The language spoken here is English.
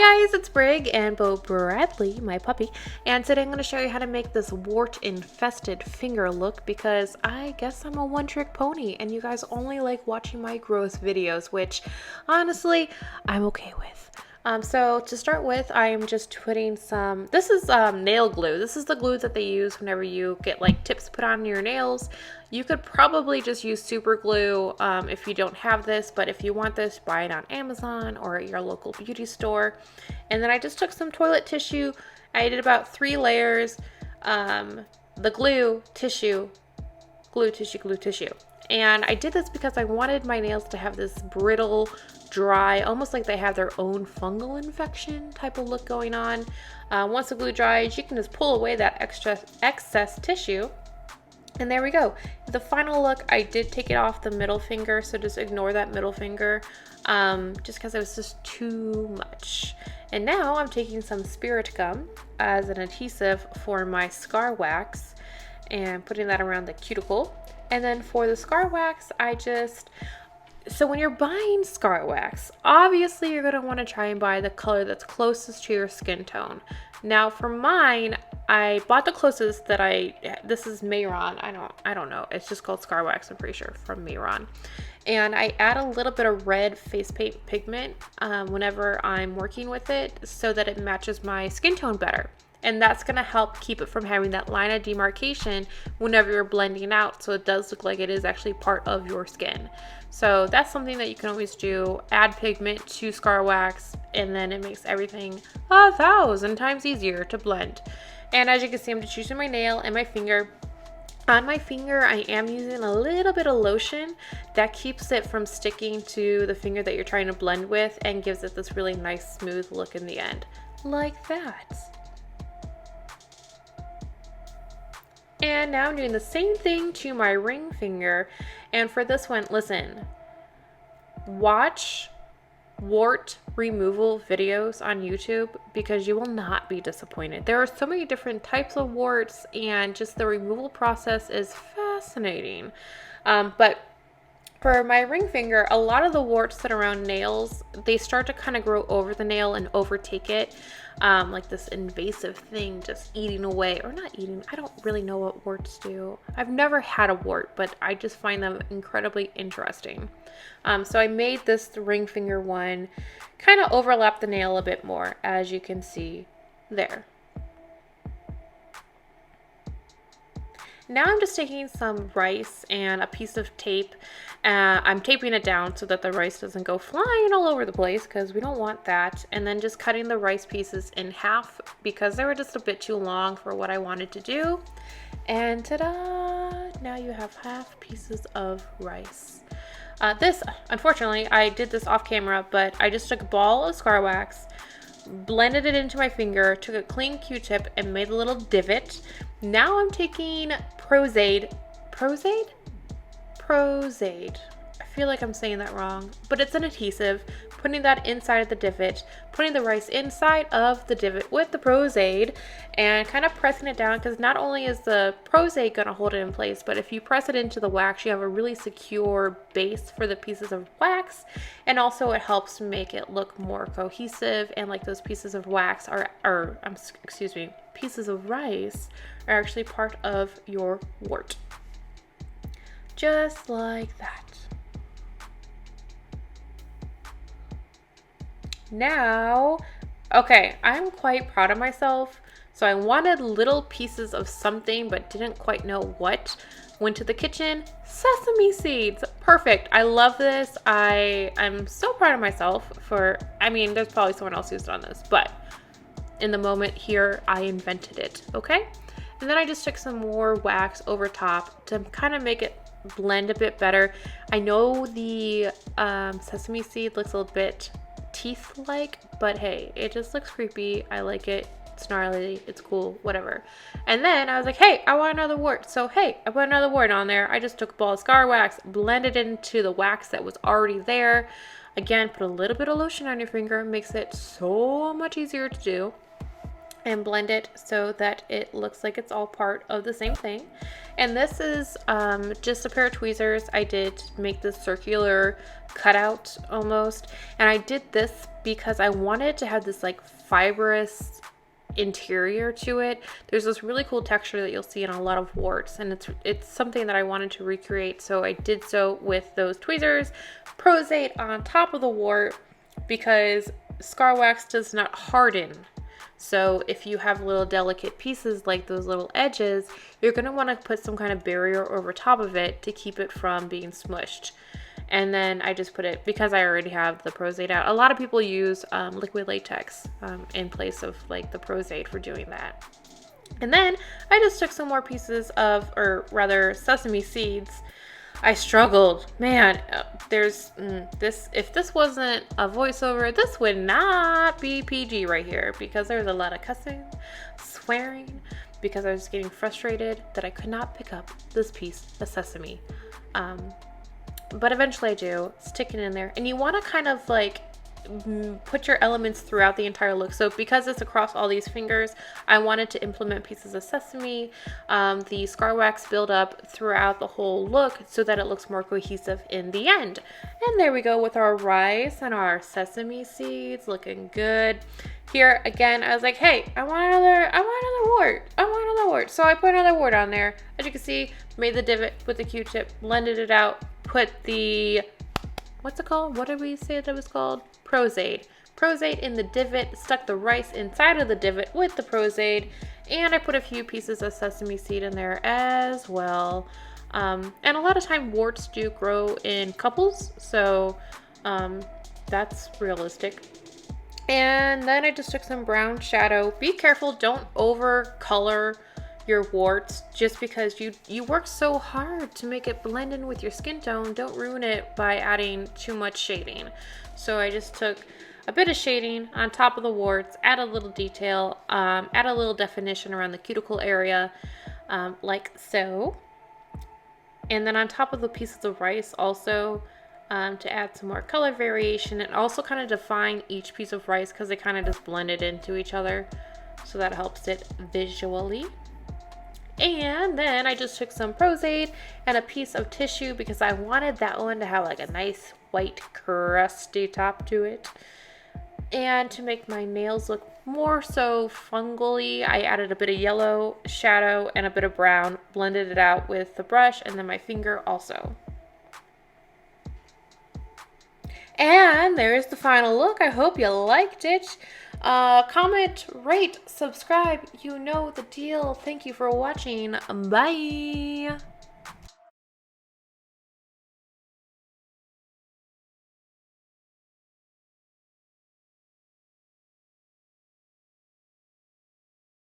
guys, it's Brig and Bo Bradley, my puppy, and today I'm going to show you how to make this wart infested finger look because I guess I'm a one-trick pony and you guys only like watching my growth videos, which honestly I'm okay with. So to start with, I'm just putting some, this is nail glue. This is the glue that they use whenever you get like tips put on your nails. You could probably just use super glue if you don't have this, but if you want this, buy it on Amazon or at your local beauty store. And then I just took some toilet tissue. I did about 3 layers, the glue, tissue, glue, tissue, glue, tissue. And I did this because I wanted my nails to have this brittle, dry, almost like they have their own fungal infection type of look going on. Once the glue dries, you can just pull away that excess tissue. And there we go. The final look, I did take it off the middle finger, so just ignore that middle finger, just because it was just too much. And now I'm taking some spirit gum as an adhesive for my scar wax and putting that around the cuticle. And then for the scar wax, so when you're buying scar wax, obviously you're going to want to try and buy the color that's closest to your skin tone. Now for mine, I bought the closest this is Mayron. I don't know. It's just called scar wax, I'm pretty sure, from Mayron. And I add a little bit of red face paint pigment whenever I'm working with it so that it matches my skin tone better. And that's going to help keep it from having that line of demarcation whenever you're blending out, so it does look like it is actually part of your skin. So that's something that you can always do. Add pigment to scar wax, and then it makes everything 1,000 times easier to blend. And as you can see, I'm just using my nail and my finger. On my finger, I am using a little bit of lotion that keeps it from sticking to the finger that you're trying to blend with and gives it this really nice smooth look in the end, like that. And now I'm doing the same thing to my ring finger. And for this one, listen, watch wart removal videos on YouTube because you will not be disappointed. There are so many different types of warts and just the removal process is fascinating. But for my ring finger, a lot of the warts that are around nails, they start to kind of grow over the nail and overtake it. Like this invasive thing just eating away, or not eating, I don't really know what warts do. I've never had a wart, but I just find them incredibly interesting. So I made this ring finger one kind of overlap the nail a bit more, as you can see there. Now I'm just taking some rice and a piece of tape. I'm taping it down so that the rice doesn't go flying all over the place because we don't want that. And then just cutting the rice pieces in half because they were just a bit too long for what I wanted to do. And ta-da! Now you have half pieces of rice. This, unfortunately, I did this off camera, but I just took a ball of scar wax, blended it into my finger, took a clean Q-tip and made a little divot. Now I'm taking Prozade. I feel like I'm saying that wrong, but it's an adhesive. Putting that inside of the divot, putting the rice inside of the divot with the Prozade and kind of pressing it down because not only is the Prozade going to hold it in place, but if you press it into the wax, you have a really secure base for the pieces of wax, and also it helps make it look more cohesive and like those pieces of wax pieces of rice are actually part of your wart. Just like that. Now, okay, I'm quite proud of myself. So I wanted little pieces of something, but didn't quite know what. Went to the kitchen, sesame seeds. Perfect. I love this. I'm so proud of myself there's probably someone else who's done this, but in the moment here, I invented it, okay? And then I just took some more wax over top to kind of make it blend a bit better. I know the sesame seed looks a little bit teeth-like, but hey, it just looks creepy. I like it. It's gnarly. It's cool. Whatever. And then I was like, hey, I want another wart. So hey, I put another wart on there. I just took a ball of scar wax, blended it into the wax that was already there. Again, put a little bit of lotion on your finger. Makes it so much easier to do. and blend it so that it looks like it's all part of the same thing. And this is just a pair of tweezers. I did make this circular cutout almost, and I did this because I wanted to have this like fibrous interior to it. There's this really cool texture that you'll see in a lot of warts, and it's something that I wanted to recreate, so I did so with those tweezers. Prosate on top of the wart because scar wax does not harden. So if you have little delicate pieces like those little edges, you're going to want to put some kind of barrier over top of it to keep it from being smushed. And then I just put it, because I already have the prosate out. A lot of people use liquid latex in place of like the prosate for doing that. And then I just took some more pieces of, or rather sesame seeds. I struggled, man. There's this. If this wasn't a voiceover, this would not be PG right here, because there's a lot of cussing, swearing, because I was getting frustrated that I could not pick up this piece of sesame. But eventually I do. Stick it in there, and you want to kind of like put your elements throughout the entire look. So because it's across all these fingers, I wanted to implement pieces of sesame, the scar wax build up throughout the whole look so that it looks more cohesive in the end. And there we go with our rice and our sesame seeds, looking good. Here again, I was like, hey, I want another wart. So I put another wart on there. As you can see, made the divot with the Q-tip, blended it out, put the, what's it called? What did we say that it was called? Prosate. Prosate in the divot, stuck the rice inside of the divot with the prosate, and I put a few pieces of sesame seed in there as well. And a lot of time warts do grow in couples, so that's realistic. And then I just took some brown shadow. Be careful, don't over color your warts just because you work so hard to make it blend in with your skin tone. Don't ruin it by adding too much shading. So I just took a bit of shading on top of the warts, add a little detail, add a little definition around the cuticle area, like so. And then on top of the pieces of rice also, to add some more color variation and also kind of define each piece of rice because they kind of just blended into each other. So that helps it visually. And then I just took some prosate and a piece of tissue because I wanted that one to have like a nice white crusty top to it. And to make my nails look more so fungally, I added a bit of yellow shadow and a bit of brown, blended it out with the brush and then my finger also. And there's the final look. I hope you liked it. Comment, rate, subscribe. You know the deal. Thank you for watching. Bye.